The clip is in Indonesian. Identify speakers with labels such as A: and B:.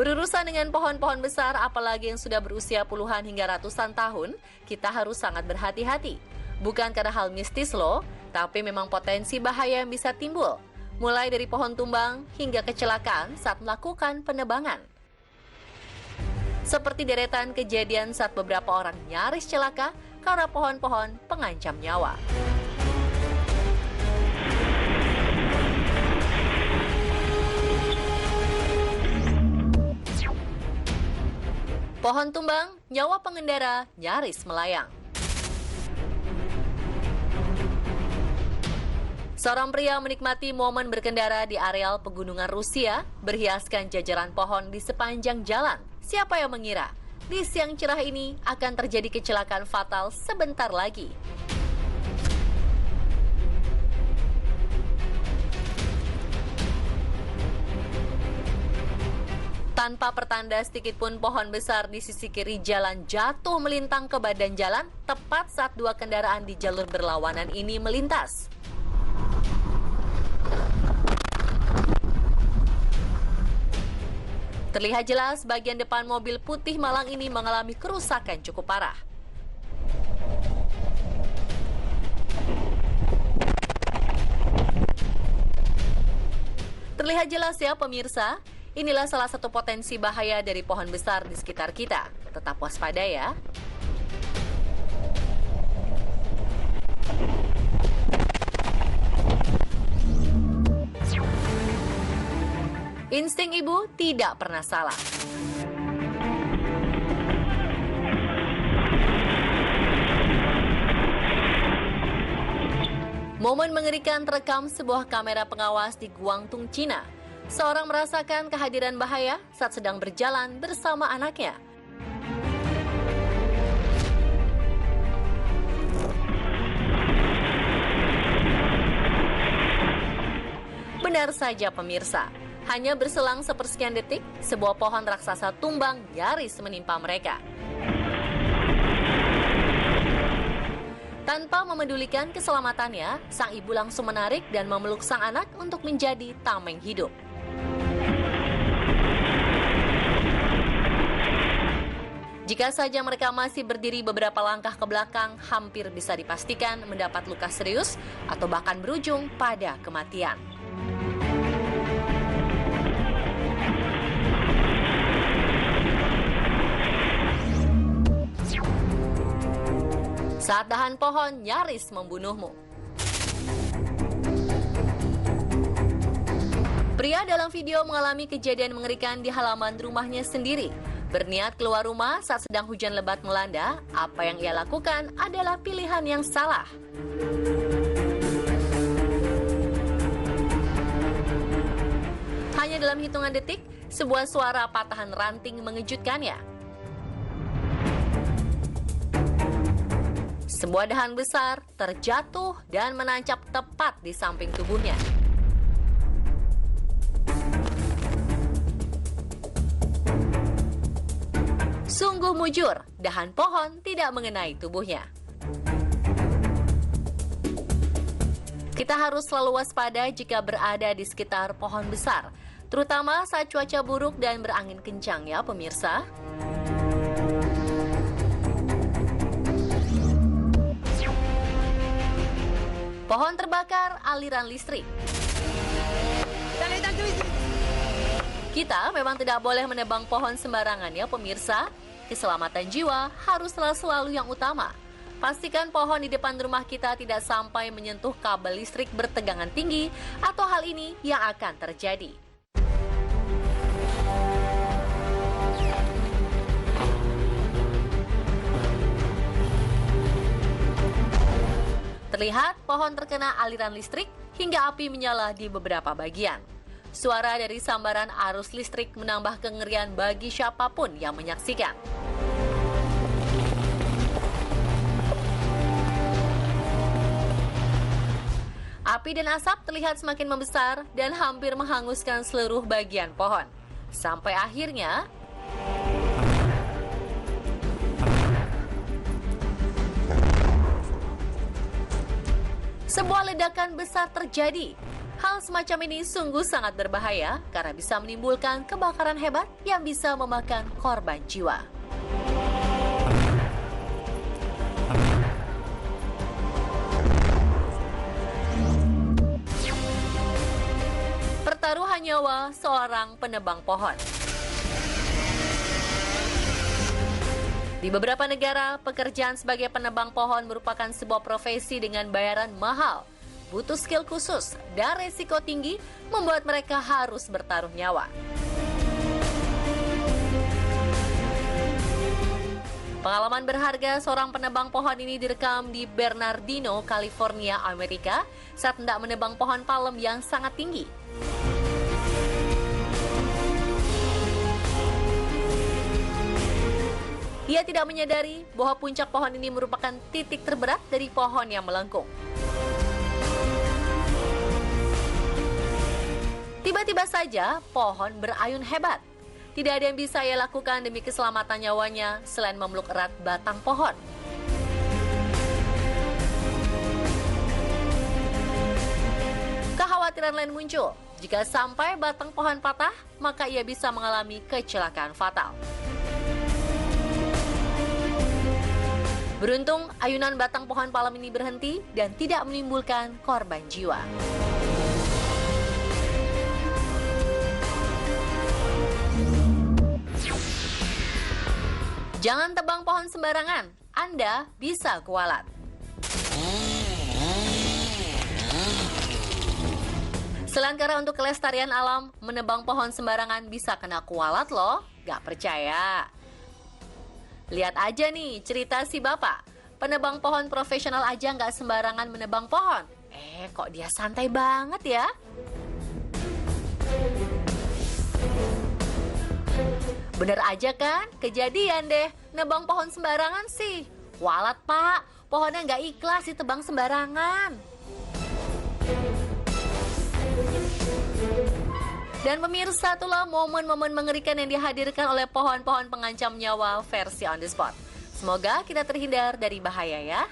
A: Berurusan dengan pohon-pohon besar, apalagi yang sudah berusia puluhan hingga ratusan tahun, kita harus sangat berhati-hati. Bukan karena hal mistis loh, tapi memang potensi bahaya yang bisa timbul. Mulai dari pohon tumbang hingga kecelakaan saat melakukan penebangan. Seperti deretan kejadian saat beberapa orang nyaris celaka karena pohon-pohon pengancam nyawa. Pohon tumbang, nyawa pengendara nyaris melayang. Seorang pria menikmati momen berkendara di areal pegunungan Rusia, berhiaskan jajaran pohon di sepanjang jalan. Siapa yang mengira, di siang cerah ini akan terjadi kecelakaan fatal sebentar lagi. Tanpa pertanda sedikit pun, pohon besar di sisi kiri jalan jatuh melintang ke badan jalan tepat saat dua kendaraan di jalur berlawanan ini melintas. Terlihat jelas bagian depan mobil putih malang ini mengalami kerusakan cukup parah. Terlihat jelas ya pemirsa, inilah salah satu potensi bahaya dari pohon besar di sekitar kita. Tetap waspada ya. Insting ibu tidak pernah salah. Momen mengerikan terekam sebuah kamera pengawas di Guangdong, Cina. Seorang merasakan kehadiran bahaya saat sedang berjalan bersama anaknya. Benar saja pemirsa, hanya berselang sepersekian detik, sebuah pohon raksasa tumbang nyaris menimpa mereka. Tanpa memedulikan keselamatannya, sang ibu langsung menarik dan memeluk sang anak untuk menjadi tameng hidup. Jika saja mereka masih berdiri beberapa langkah ke belakang, hampir bisa dipastikan mendapat luka serius atau bahkan berujung pada kematian. Saat dahan pohon nyaris membunuhmu. Pria dalam video mengalami kejadian mengerikan di halaman rumahnya sendiri. Berniat keluar rumah saat sedang hujan lebat melanda, apa yang ia lakukan adalah pilihan yang salah. Hanya dalam hitungan detik, sebuah suara patahan ranting mengejutkannya. Sebuah dahan besar terjatuh dan menancap tepat di samping tubuhnya. Sungguh mujur, dahan pohon tidak mengenai tubuhnya. Kita harus selalu waspada jika berada di sekitar pohon besar, terutama saat cuaca buruk dan berangin kencang ya pemirsa. Pohon terbakar aliran listrik. Kita memang tidak boleh menebang pohon sembarangan ya pemirsa. Keselamatan jiwa harus selalu yang utama. Pastikan pohon di depan rumah kita tidak sampai menyentuh kabel listrik bertegangan tinggi atau hal ini yang akan terjadi. Terlihat pohon terkena aliran listrik hingga api menyala di beberapa bagian. Suara dari sambaran arus listrik menambah kengerian bagi siapapun yang menyaksikan. Api dan asap terlihat semakin membesar dan hampir menghanguskan seluruh bagian pohon. Sampai akhirnya sebuah ledakan besar terjadi. Hal semacam ini sungguh sangat berbahaya karena bisa menimbulkan kebakaran hebat yang bisa memakan korban jiwa. Pertaruhan nyawa seorang penebang pohon. Di beberapa negara, pekerjaan sebagai penebang pohon merupakan sebuah profesi dengan bayaran mahal, butuh skill khusus, dan resiko tinggi membuat mereka harus bertaruh nyawa. Pengalaman berharga seorang penebang pohon ini direkam di Bernardino, California, Amerika saat hendak menebang pohon palem yang sangat tinggi. Ia tidak menyadari bahwa puncak pohon ini merupakan titik terberat dari pohon yang melengkung. Tiba-tiba saja pohon berayun hebat. Tidak ada yang bisa ia lakukan demi keselamatan nyawanya selain memeluk erat batang pohon. Kekhawatiran lain muncul. Jika sampai batang pohon patah, maka ia bisa mengalami kecelakaan fatal. Beruntung, ayunan batang pohon palem ini berhenti dan tidak menimbulkan korban jiwa. Jangan tebang pohon sembarangan, Anda bisa kualat. Selain karena untuk kelestarian alam, menebang pohon sembarangan bisa kena kualat loh. Gak percaya? Lihat aja nih cerita si bapak. Penebang pohon profesional aja nggak sembarangan menebang pohon. Kok dia santai banget ya? Bener aja kan? Kejadian deh. Nebang pohon sembarangan sih. Walat pak, pohonnya nggak ikhlas ditebang sembarangan. Dan pemirsa, itulah momen-momen mengerikan yang dihadirkan oleh pohon-pohon pengancam nyawa versi On The Spot. Semoga kita terhindar dari bahaya ya.